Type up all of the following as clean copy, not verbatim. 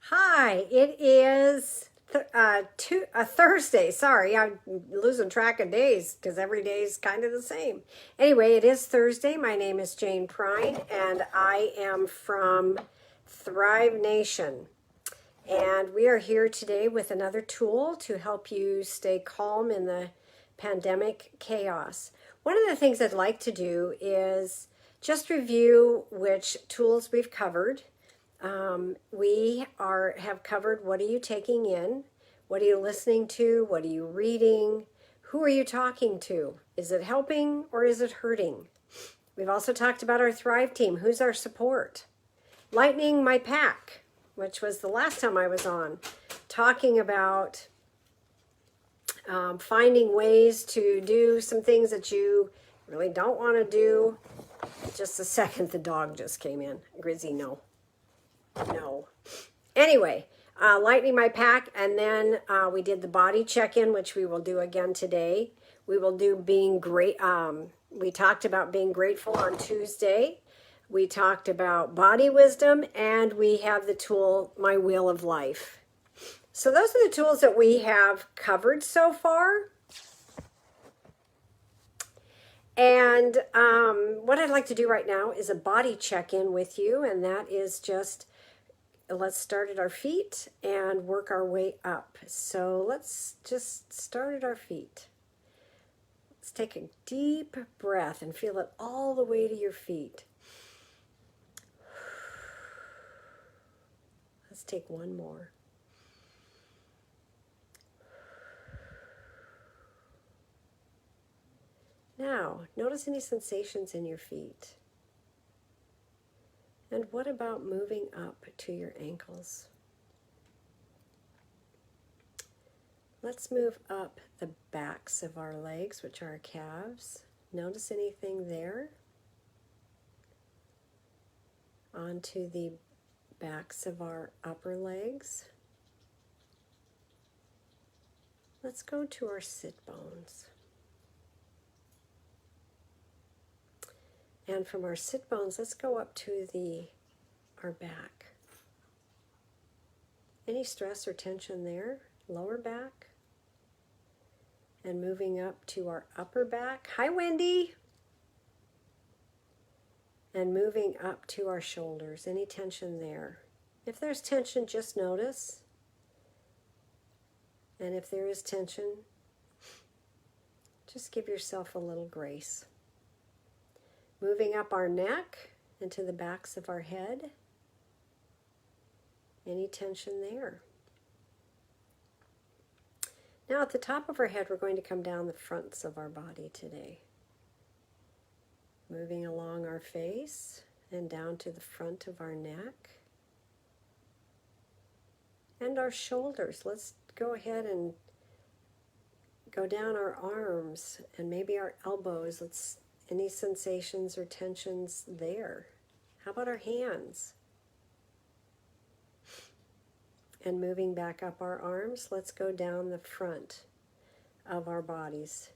Hi, it is Thursday. Sorry, I'm losing track of days because every day is kind of the same. Anyway, it is Thursday. My name is Jane Prine, and I am from Thrive Nation. And we are here today with another tool to help you stay calm in the pandemic chaos. One of the things I'd like to do is just review which tools we've covered. We have covered what are you taking in, what are you listening to, what are you reading, who are you talking to, is it helping or is it hurting? We've also talked about our Thrive team, who's our support, lightening my pack, which was the last time I was on, talking about finding ways to do some things that you really don't want to do. Just a second, the dog just came in. Grizzy, no. Anyway, lightening my pack, and then we did the body check-in, which we will do again today. We will do being great. We talked about being grateful on Tuesday. We talked about body wisdom, and we have the tool, my wheel of life. So those are the tools that we have covered so far. And what I'd like to do right now is a body check-in with you, and that is just let's start at our feet and work our way up. So let's just start at our feet. Let's take a deep breath and feel it all the way to your feet. Let's take one more. Now, notice any sensations in your feet. And what about moving up to your ankles? Let's move up the backs of our legs, which are our calves. Notice anything there? Onto the backs of our upper legs. Let's go to our sit bones. And from our sit bones, let's go up to our back. Any stress or tension there? Lower back. And moving up to our upper back. Hi, Wendy. And moving up to our shoulders. Any tension there? If there's tension, just notice. And if there is tension, just give yourself a little grace. Moving up our neck into the backs of our head. Any tension there? Now at the top of our head, we're going to come down the fronts of our body today. Moving along our face and down to the front of our neck. And our shoulders. Let's go ahead and go down our arms and maybe our elbows. Any sensations or tensions there? How about our hands? And moving back up our arms, let's go down the front of our bodies.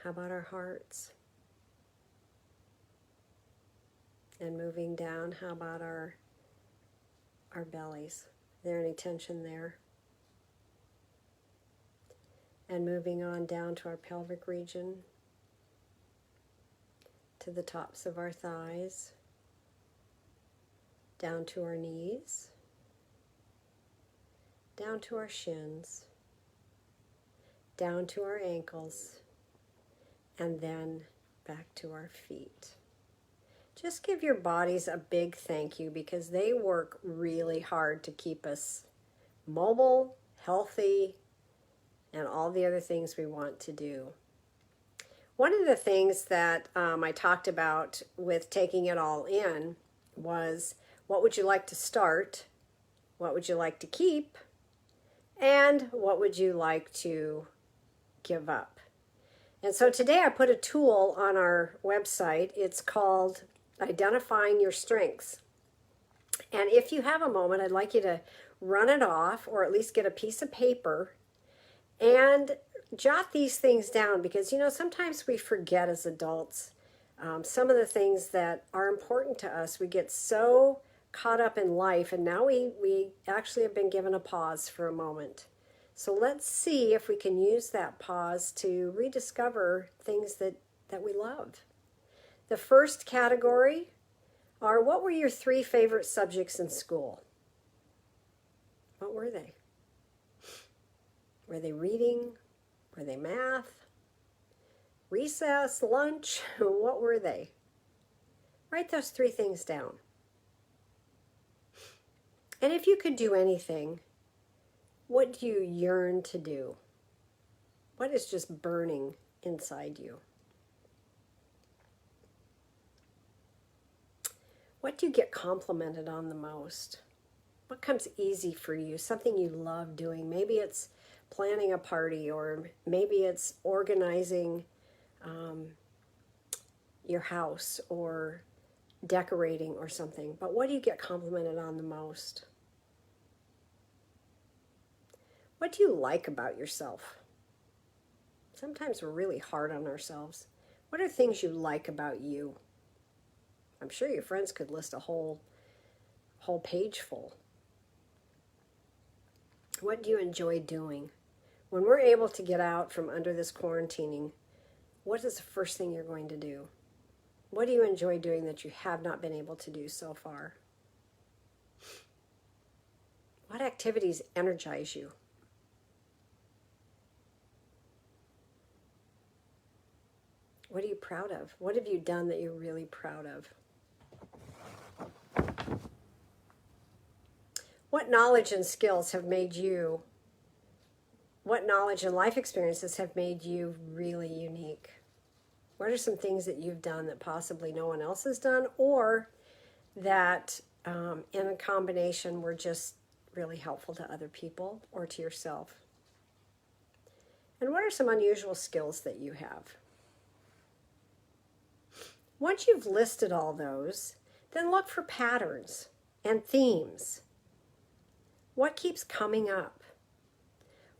How about our hearts? And moving down, how about our bellies? Is there any tension there? And moving on down to our pelvic region, to the tops of our thighs, down to our knees, down to our shins, down to our ankles, and then back to our feet. Just give your bodies a big thank you because they work really hard to keep us mobile, healthy, and all the other things we want to do. One of the things that I talked about with taking it all in was what would you like to start, what would you like to keep, and what would you like to give up. And so today I put a tool on our website. It's called Identifying Your Strengths. And if you have a moment, I'd like you to run it off or at least get a piece of paper and jot these things down because, sometimes we forget as adults some of the things that are important to us. We get so caught up in life, and now we actually have been given a pause for a moment. So let's see if we can use that pause to rediscover things that we love. The first category are, what were your 3 favorite subjects in school? What were they? Were they reading? Were they math? Recess? Lunch? What were they? Write those 3 things down. And if you could do anything, what do you yearn to do? What is just burning inside you? What do you get complimented on the most? What comes easy for you? Something you love doing. Maybe it's planning a party, or maybe it's organizing your house, or decorating or something. But what do you get complimented on the most? What do you like about yourself? Sometimes we're really hard on ourselves. What are things you like about you? I'm sure your friends could list a whole page full. What do you enjoy doing? When we're able to get out from under this quarantining, what is the first thing you're going to do? What do you enjoy doing that you have not been able to do so far? What activities energize you? What are you proud of? What have you done that you're really proud of? What knowledge and skills have made you, what knowledge and life experiences have made you really unique? What are some things that you've done that possibly no one else has done, or that in a combination were just really helpful to other people or to yourself? And what are some unusual skills that you have? Once you've listed all those, then look for patterns and themes. What keeps coming up?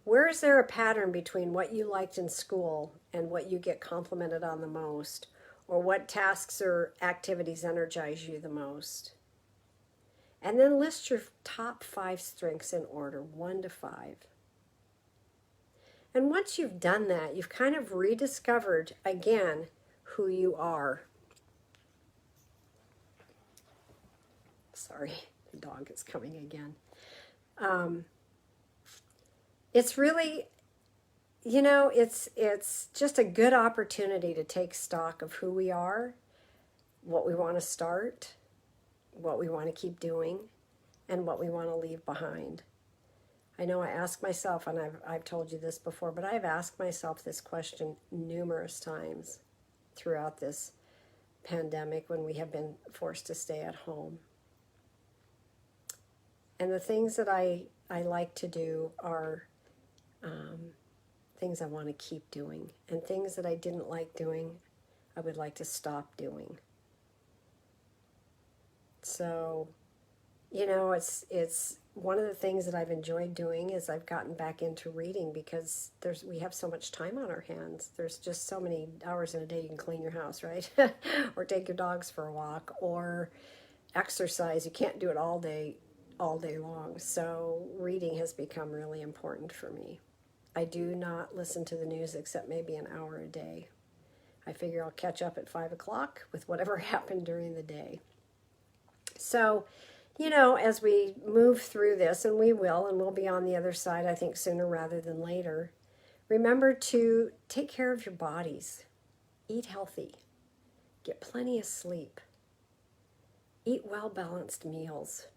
Where is there a pattern between what you liked in school and what you get complimented on the most? Or what tasks or activities energize you the most? And then list your top 5 strengths in order, 1 to 5. And once you've done that, you've kind of rediscovered, again, who you are. Sorry, the dog is coming again. It's really, it's just a good opportunity to take stock of who we are, what we want to start, what we want to keep doing, and what we want to leave behind. I know I ask myself, and I've told you this before, but I've asked myself this question numerous times throughout this pandemic when we have been forced to stay at home. And the things that I like to do are things I want to keep doing. And things that I didn't like doing, I would like to stop doing. So, it's one of the things that I've enjoyed doing is I've gotten back into reading, because we have so much time on our hands. There's just so many hours in a day you can clean your house, right? Or take your dogs for a walk, or exercise. You can't do it all day long. So reading has become really important for me. I do not listen to the news except maybe an hour a day. I figure I'll catch up at 5 o'clock with whatever happened during the day. So, as we move through this, and we'll be on the other side, I think, sooner rather than later, remember to take care of your bodies. Eat healthy. Get plenty of sleep. Eat well-balanced meals.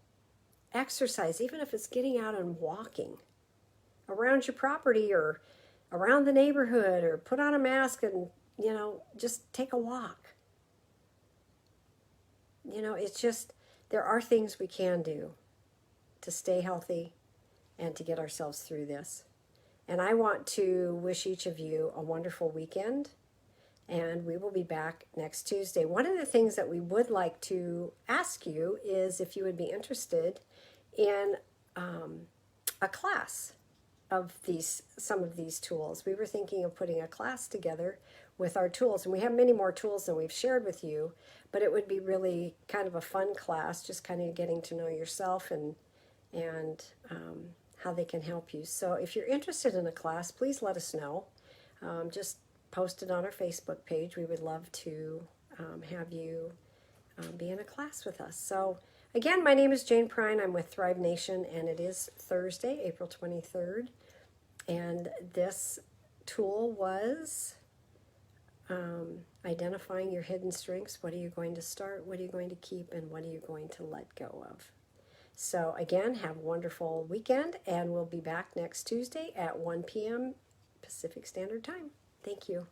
Exercise, even if it's getting out and walking around your property or around the neighborhood, or put on a mask and, just take a walk. It's just, there are things we can do to stay healthy and to get ourselves through this. And I want to wish each of you a wonderful weekend, and we will be back next Tuesday. One of the things that we would like to ask you is if you would be interested in a class, of some of these tools. We were thinking of putting a class together with our tools, and we have many more tools than we've shared with you, but it would be really kind of a fun class, just kind of getting to know yourself and how they can help you. So if you're interested in a class, please let us know. Just post it on our Facebook page. We would love to have you be in a class with us. So again, my name is Jane Prine. I'm with Thrive Nation, and it is Thursday, April 23rd. And this tool was identifying your hidden strengths. What are you going to start? What are you going to keep? And what are you going to let go of? So again, have a wonderful weekend, and we'll be back next Tuesday at 1 p.m. Pacific Standard Time. Thank you.